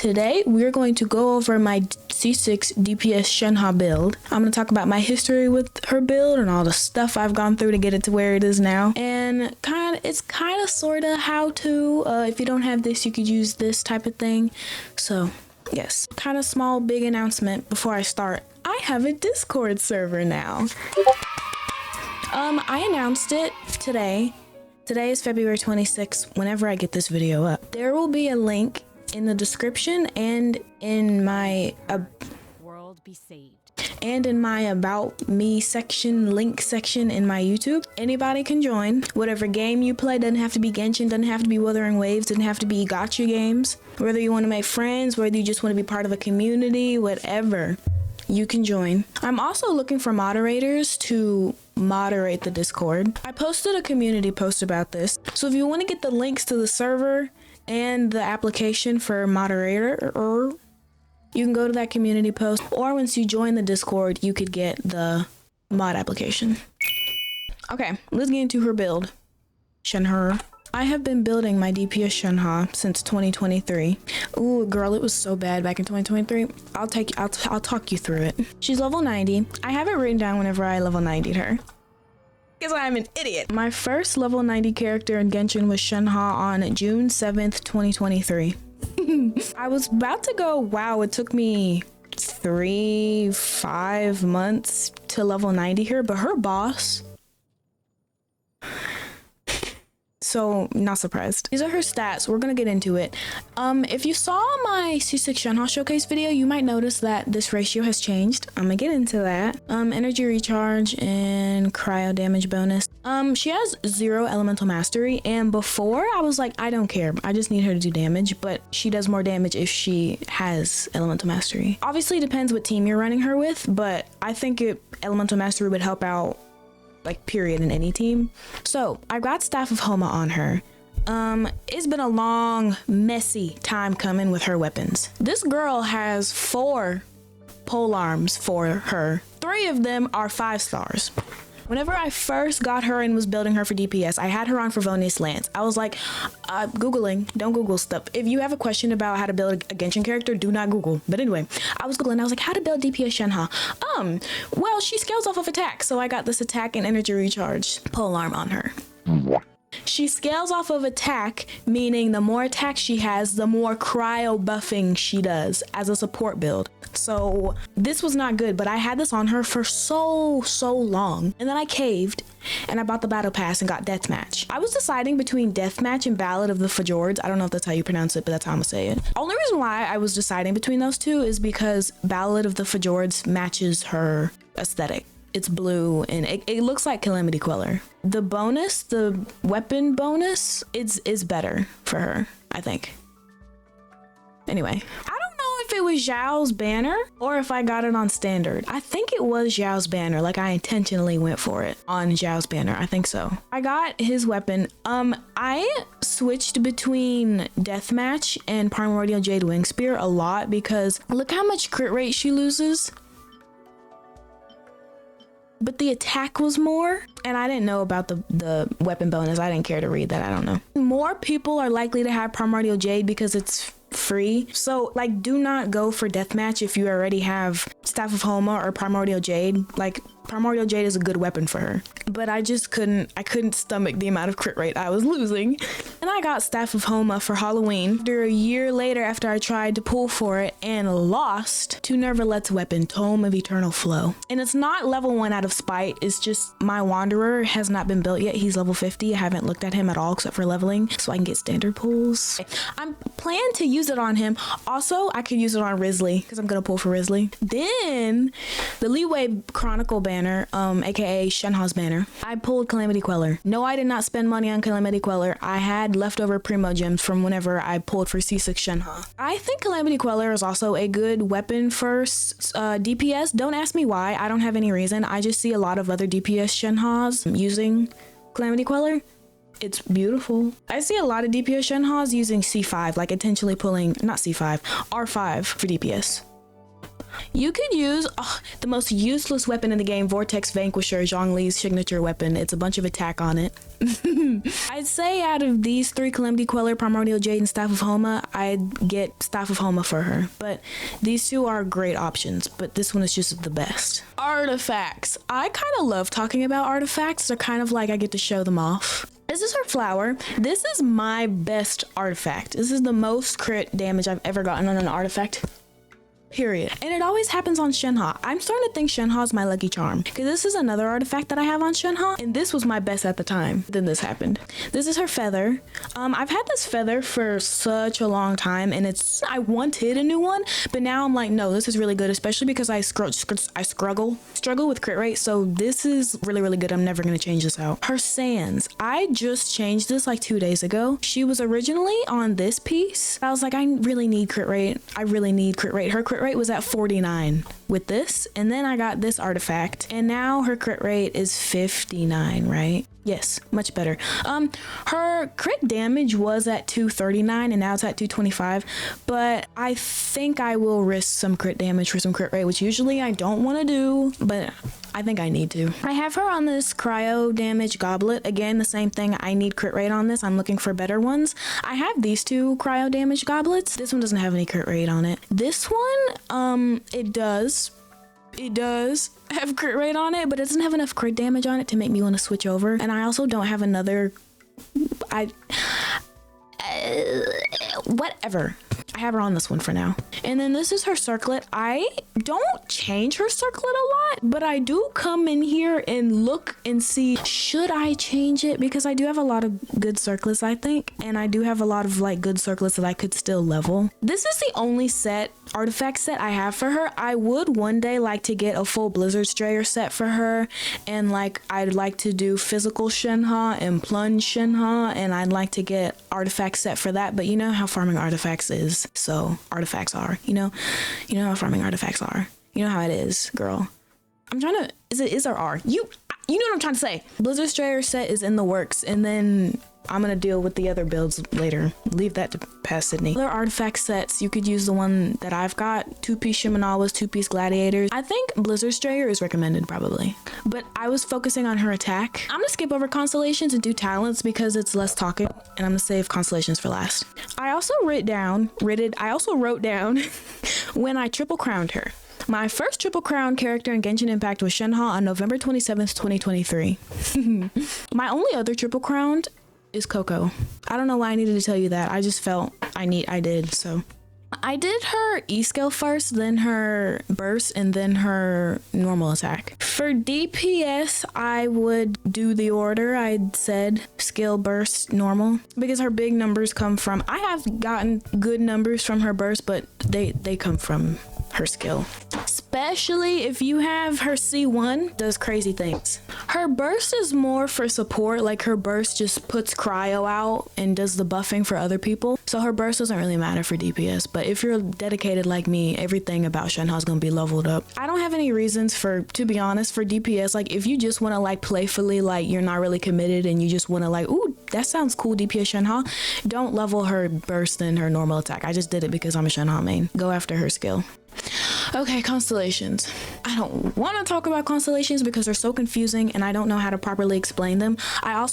Today, we're going to go over my C6 DPS Shenhe build. I'm going to talk about my history with her build and all the stuff I've gone through to get it to where it is now. And it's kind of sort of how to, if you don't have this, you could use this type of thing. So, yes. Kind of small, big announcement before I start. I have a Discord server now. I announced it today. Today is February 26th, whenever I get this video up. There will be a link in the description and in my world be saved. And in my about me section, link section in my YouTube. Anybody can join. Whatever game you play, doesn't have to be Genshin, doesn't have to be Wuthering Waves, doesn't have to be gacha games. Whether you want to make friends, whether you just want to be part of a community, whatever, you can join. I'm also looking for moderators to moderate the Discord. I posted a community post about this. So if you want to get the links to the server and the application for moderator, or you can go to that community post, or once you join the Discord, you could get the mod application. Okay, let's get into her build. Shenhe. I have been building my DPS Shenhe since 2023. Ooh, girl, it was so bad back in 2023. I'll talk you through it. She's level 90. I have it written down whenever I level 90'd her, because I'm an idiot. My first level 90 character in Genshin was Shenhe on June 7th, 2023. I was about to go, wow, it took me 5 months to level 90 her, but her boss. So, not surprised. These are her stats. We're gonna get into it. If you saw my C6 Shenhe showcase video, you might notice that this ratio has changed. I'm gonna get into that. Energy recharge and cryo damage bonus. She has 0 elemental mastery, and before I was like, I don't care. I just need her to do damage, but she does more damage if she has elemental mastery. Obviously, it depends what team you're running her with, but I think elemental mastery would help out, like, period, in any team. So I got Staff of Homa on her. It's been a long, messy time coming with her weapons. This girl has 4 pole arms for her. 3 of them are 5 stars. Whenever I first got her and was building her for DPS, I had her on Favonius Lance. I was like, Googling, don't Google stuff. If you have a question about how to build a Genshin character, do not Google. But anyway, I was Googling, I was like, how to build DPS Shenhe? Well, she scales off of attack. So I got this attack and energy recharge polearm on her. She scales off of attack, meaning the more attack she has, the more cryo buffing she does as a support build. So this was not good, but I had this on her for so long. And then I caved and I bought the battle pass and got deathmatch. I was deciding between deathmatch and Ballad of the Fjords. I don't know if that's how you pronounce it, but that's how I'm gonna say it. Only reason why I was deciding between those two is because Ballad of the Fjords matches her aesthetic. It's blue and it looks like Calamity Queller. The bonus, the weapon bonus, is better for her, I think. Anyway, I don't know if it was Zhao's banner or if I got it on standard. I think it was Zhao's banner, like I intentionally went for it on Zhao's banner. I think so. I got his weapon. I switched between Deathmatch and Primordial Jade Wing Spear a lot because look how much crit rate she loses. But the attack was more, and I didn't know about the weapon bonus. I didn't care to read that. I don't know. More people are likely to have Primordial Jade because it's free. So, like, do not go for Deathmatch if you already have Staff of Homa or Primordial Jade. Like, Primordial Jade is a good weapon for her. But I just couldn't stomach the amount of crit rate I was losing. And I got Staff of Homa for Halloween. After a year later, after I tried to pull for it and lost to Nervalet's weapon, Tome of Eternal Flow. And it's not level 1 out of spite. It's just my Wanderer has not been built yet. He's level 50. I haven't looked at him at all except for leveling so I can get standard pulls. I'm planning to use it on him. Also, I could use it on Risley because I'm gonna pull for Risley. Then the Leeway Chronicle banner, aka Shenhe's banner, I pulled Calamity Queller. No, I did not spend money on Calamity Queller. I had leftover Primo gems from whenever I pulled for C6 Shenhe. I think Calamity Queller is also a good weapon for DPS. Don't ask me why. I don't have any reason. I just see a lot of other DPS Shenhes using Calamity Queller. It's beautiful. I see a lot of DPS Shenhes using C5, like intentionally pulling, not C5, R5 for DPS. You could use the most useless weapon in the game, Vortex Vanquisher, Zhongli's signature weapon. It's a bunch of attack on it. I'd say out of these three, Calamity Queller, Primordial Jade, and Staff of Homa, I'd get Staff of Homa for her. But these two are great options, but this one is just the best. Artifacts. I kind of love talking about artifacts. They're kind of like I get to show them off. This is her flower. This is my best artifact. This is the most crit damage I've ever gotten on an artifact. Period. And it always happens on Shenhe. I'm starting to think Shenhe is my lucky charm because this is another artifact that I have on Shenhe, and this was my best at the time. Then this happened. This is her feather. I've had this feather for such a long time, and I wanted a new one, but now I'm like, no, this is really good, especially because I struggle with crit rate. So this is really, really good. I'm never gonna change this out. Her sands. I just changed this like 2 days ago. She was originally on this piece. I was like, I really need crit rate. I really need crit rate. Her crit rate was at 49 with this, and then I got this artifact, and now her crit rate is 59, right? Yes, much better. Her crit damage was at 239 and now it's at 225, but I think I will risk some crit damage for some crit rate, which usually I don't want to do, but I think I need to. I have her on this cryo damage goblet. Again, the same thing. I need crit rate on this. I'm looking for better ones. I have these two cryo damage goblets. This one doesn't have any crit rate on it. This one, it does have crit rate on it, but it doesn't have enough crit damage on it to make me want to switch over. And I also don't have another, whatever. I have her on this one for now. And then this is her circlet. I don't change her circlet a lot, but I do come in here and look and see, should I change it? Because I do have a lot of good circlets, I think. And I do have a lot of like good circlets that I could still level. This is the only artifact set I have for her. I would one day like to get a full Blizzard Strayer set for her. And like, I'd like to do physical Shenhe and plunge Shenhe. And I'd like to get artifact set for that. But you know how farming artifacts is. So artifacts are, you know how farming artifacts are. You know how it is, girl. I'm trying to, is it is or are? You know what I'm trying to say. Blizzard Strayer set is in the works, and then I'm gonna deal with the other builds later. Leave that to past Sydney. Other artifact sets, you could use the one that I've got, 2-piece Shimenawas, 2-piece Gladiators. I think Blizzard Strayer is recommended probably, but I was focusing on her attack. I'm gonna skip over Constellations and do talents because it's less talking, and I'm gonna save Constellations for last. I also wrote down when I triple crowned her. My first triple crown character in Genshinimpact was Shenhe on November 27th, 2023. My only other triple crowned is Coco. I don't know why I needed to tell you that. I just felt I did. So I did her E skill first, then her burst, and then her normal attack. For DPS, I would do the order I said: skill, burst, normal, because her big numbers come from, I have gotten good numbers from her burst, but they come from her skill. Especially if you have her C1, does crazy things. Her burst is more for support, like her burst just puts cryo out and does the buffing for other people. So her burst doesn't really matter for DPS, but if you're dedicated like me, everything about Shenhe is gonna be leveled up. I don't have any reasons to be honest, for DPS, like if you just wanna like playfully, like you're not really committed and you just wanna like, ooh, that sounds cool, DPS Shenhe, don't level her burst and her normal attack. I just did it because I'm a Shenhe main. Go after her skill. Okay, Constellations. I don't want to talk about Constellations because they're so confusing and I don't know how to properly explain them. I'm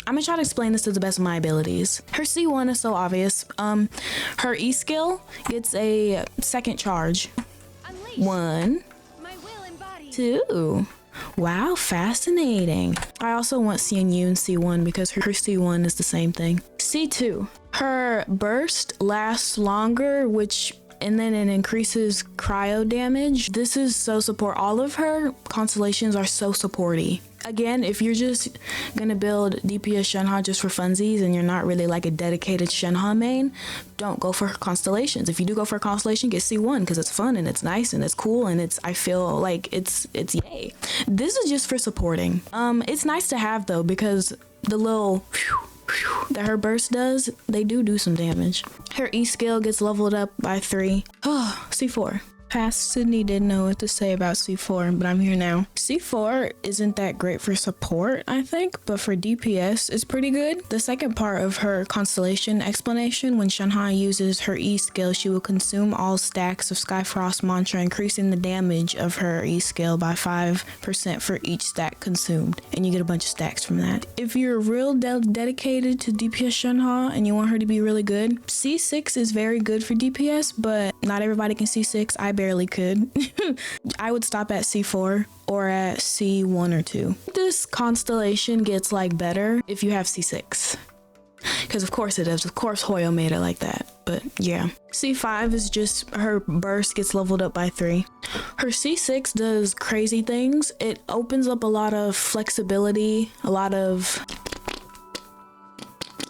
gonna try to explain this to the best of my abilities. Her C1 is so obvious. Her E skill gets a second charge. Unleash. 1, 2. Wow, fascinating. I also want CNU and C1 because her C1 is the same thing. C2. Her burst lasts longer, and then it increases cryo damage. This is so support. All of her Constellations are so supporty. Again, if you're just gonna build DPS Shenhe just for funsies and you're not really like a dedicated Shenhe main, don't go for her Constellations. If you do go for a Constellation, get C1 because it's fun and it's nice and it's cool and I feel like it's yay. This is just for supporting. It's nice to have though because the little that her burst does, they do some damage. Her E skill gets leveled up by 3. Oh, C4. Past Sydney didn't know what to say about C4, but I'm here now. C4 isn't that great for support, I think, but for DPS, it's pretty good. The second part of her Constellation explanation, when Shenhe uses her E skill, she will consume all stacks of Skyfrost mantra, increasing the damage of her E skill by 5% for each stack consumed, and you get a bunch of stacks from that. If you're real dedicated to DPS Shenhe and you want her to be really good, C6 is very good for DPS, but not everybody can C6. I barely could. I would stop at C4 or at C1 or 2. This constellation gets like better if you have C6. Because of course it is. Of course MiHoYo made it like that. But yeah. C5 is just her burst gets leveled up by 3. Her C6 does crazy things. It opens up a lot of flexibility, a lot of...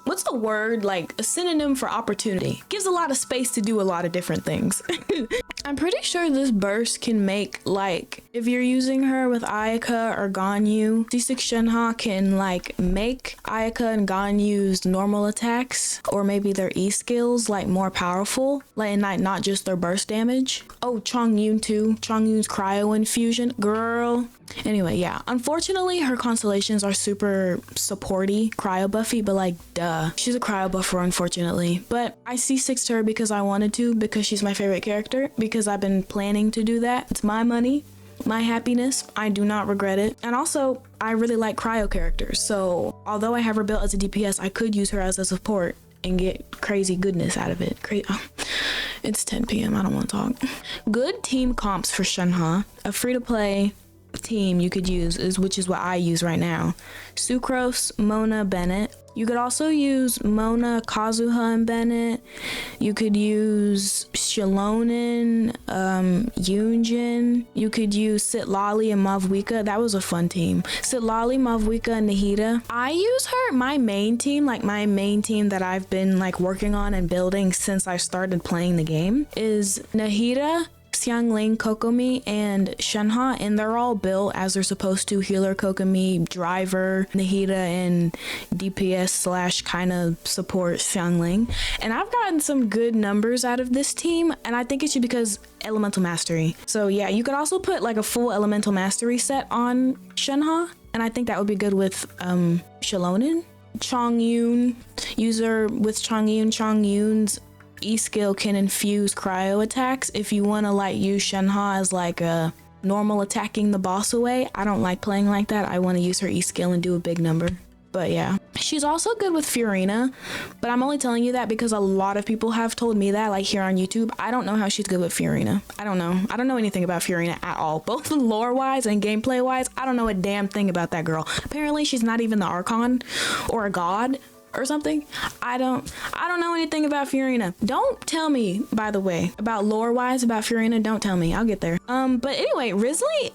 what's a word, like a synonym for opportunity? Gives a lot of space to do a lot of different things. I'm pretty sure this burst can make, like, if you're using her with Ayaka or Ganyu, C6 Shenhe can like make Ayaka and Ganyu's normal attacks or maybe their E skills like more powerful, like not just their burst damage. Oh, Chongyun too. Chongyun's cryo infusion, girl. Anyway, yeah, unfortunately her constellations are super supporty, cryo buffy, but like duh, she's a cryo buffer unfortunately. But I C6'd her because I wanted to, because she's my favorite character, because I've been planning to do that. It's my money, my happiness. I do not regret it. And also I really like cryo characters, so although I have her built as a DPS, I could use her as a support and get crazy goodness out of it. It's 10 p.m. I don't want to talk. Good team comps for Shenhe. A free-to-play team you could use which is what I use right now: Sucrose, Mona, Bennett. You could also use Mona, Kazuha, and Bennett. You could use Shilonen, Yunjin. You could use Sitlali and Mavwika. That was a fun team. Sitlali, Mavwika, and Nahida. I use her, my main team that I've been like working on and building since I started playing the game is Nahida, Xiangling, Kokomi, and Shenhe, and they're all built as they're supposed to. Healer, Kokomi, driver, Nahida, and DPS / kind of support Xiangling. And I've gotten some good numbers out of this team, and I think it's because elemental mastery. So yeah, you could also put like a full elemental mastery set on Shenhe, and I think that would be good with Shilonen. Chongyun, user with Chongyun's E skill can infuse cryo attacks. If you want to like use Shenhe as like a normal attacking the boss away, I don't like playing like that. I want to use her E skill and do a big number. But yeah, she's also good with Furina, but I'm only telling you that because a lot of people have told me that, like here on YouTube. I don't know how she's good with Furina. I don't know anything about Furina at all, both lore wise and gameplay wise. I don't know a damn thing about that girl. Apparently she's not even the Archon or a god or something. I don't know anything about Furina. Don't tell me, by the way, about lore wise about Furina. Don't tell me. I'll get there. But anyway,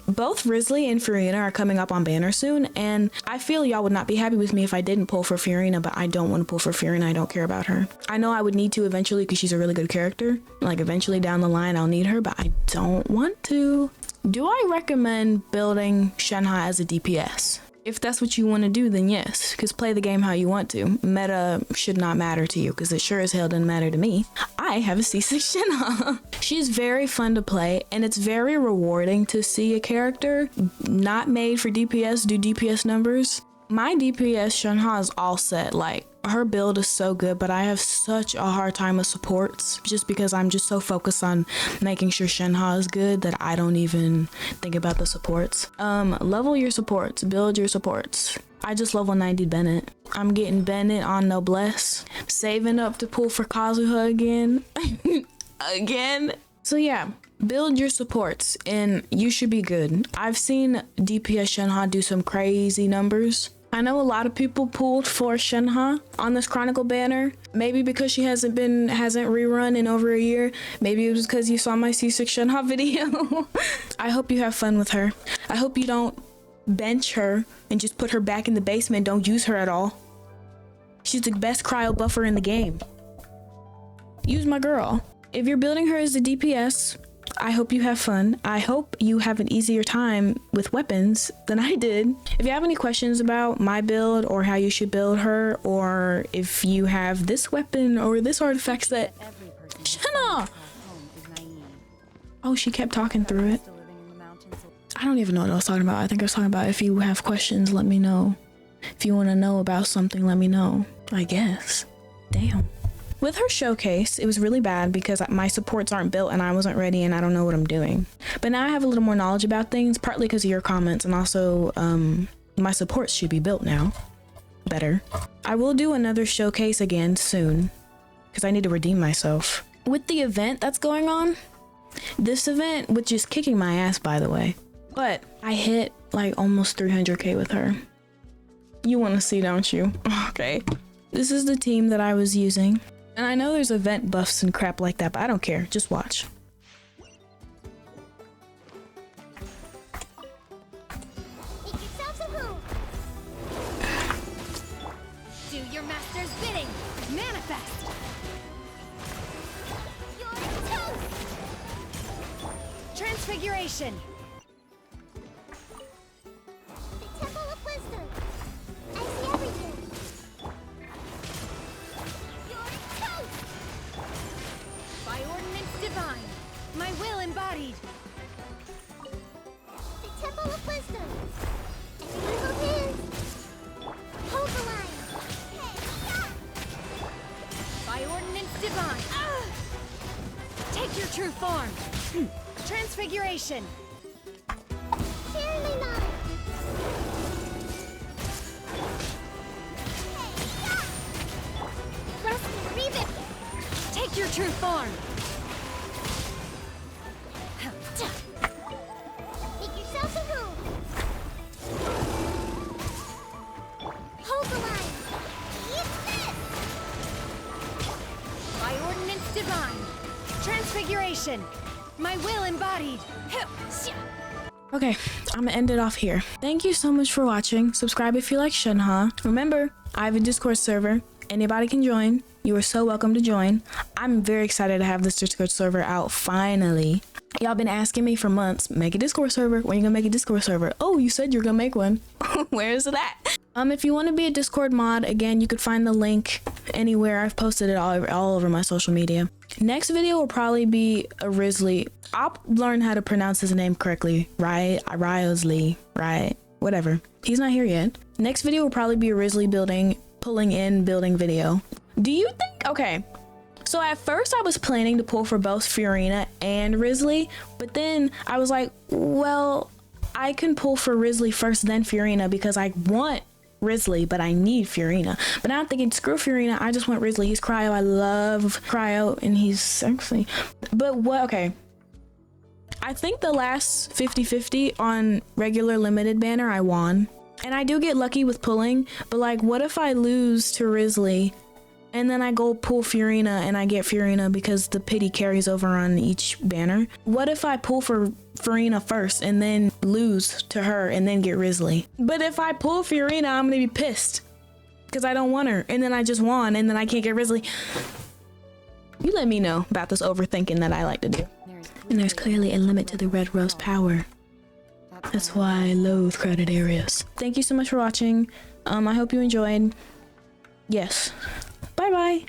both Risley and Furina are coming up on banner soon, and I feel y'all would not be happy with me if I didn't pull for Furina, but I don't want to pull for Furina. I don't care about her. I know I would need to eventually because she's a really good character. Like eventually down the line I'll need her, but I don't want to. Do I recommend building Shenhe as a DPS? If that's what you want to do, then yes, because play the game how you want to. Meta should not matter to you, because it sure as hell doesn't matter to me. I have a C6 Shenhe. She's very fun to play, and it's very rewarding to see a character not made for DPS do DPS numbers. My DPS Shenhe is all set. Like, her build is so good, but I have such a hard time with supports just because I'm just so focused on making sure Shenhe is good that I don't even think about the supports. Level your supports, build your supports. I just level 90 Bennett. I'm getting Bennett on Noblesse, saving up to pull for Kazuha again. Again. So yeah, build your supports and you should be good. I've seen DPS Shenhe do some crazy numbers. I know a lot of people pulled for Shenhe on this Chronicle banner. Maybe because she hasn't rerun in over a year. Maybe it was because you saw my C6 Shenhe video. I hope you have fun with her. I hope you don't bench her and just put her back in the basement. Don't use her at all. She's the best cryo buffer in the game. Use my girl. If you're building her as a DPS, I hope you have fun. I hope you have an easier time with weapons than I did. If you have any questions about my build or how you should build her, or if you have this weapon or this artifact set, Shenhe! Oh, she kept talking through it. Still living in the mountains. I don't even know what I was talking about. I think I was talking about if you have questions, let me know. If you want to know about something, let me know. I guess. Damn. With her showcase, it was really bad because my supports aren't built and I wasn't ready and I don't know what I'm doing. But now I have a little more knowledge about things, partly because of your comments, and also my supports should be built now. Better. I will do another showcase again soon because I need to redeem myself. With the event that's going on, this event, which is kicking my ass by the way, but I hit like almost 300k with her. You want to see, don't you? Okay. This is the team that I was using. And I know there's event buffs and crap like that, but I don't care. Just watch. Make yourselves at home. Do your master's bidding. Manifest. You're toast. Transfiguration. The Temple of Wisdom. I see everything. You're toast. By ordinance divine. My will embodied. The Temple of Wisdom. Every little hand. Hold the line. Hey, stop. By ordinance divine. Take your true form. Transfiguration. Cheerily nodded. Hey, stop. Rust and revamp. Take your true form. Make yourselves at home. Hold the line. Eat this. By ordinance divine. Transfiguration. My will embodied. Okay, I'm gonna end it off here. Thank you so much for watching. Subscribe if you like Shenhe. Remember, I have a Discord server. Anybody can join. You are so welcome to join. I'm very excited to have this Discord server out finally. Y'all been asking me for months, make a Discord server. When you gonna make a Discord server? Oh, you said you're gonna make one. Where is it at? If you want to be a Discord mod, again, you could find the link anywhere. I've posted it all over my social media. Next video will probably be a Risley. I'll learn how to pronounce his name correctly, right? Ryosley, right? Whatever. He's not here yet. Next video will probably be a Risley pulling in building video. Do you think, okay, so at first I was planning to pull for both Fiorina and Risley, but then I was like, well, I can pull for Risley first, then Fiorina, because I want Risley, but I need Fiorina. But now I'm thinking, screw Fiorina, I just want Risley. He's cryo, I love cryo, and he's sexy. But what, okay. I think the last 50-50 on regular limited banner, I won. And I do get lucky with pulling, but like, what if I lose to Risley and then I go pull Fiorina and I get Fiorina because the pity carries over on each banner? What if I pull for Fiorina first and then lose to her and then get Risley? But if I pull Fiorina, I'm gonna be pissed because I don't want her, and then I just won and then I can't get Risley. You let me know about this overthinking that I like to do. And there's clearly a limit to the Red Rose power. That's why I loathe crowded areas. Thank you so much for watching. I hope you enjoyed. Yes. Bye bye.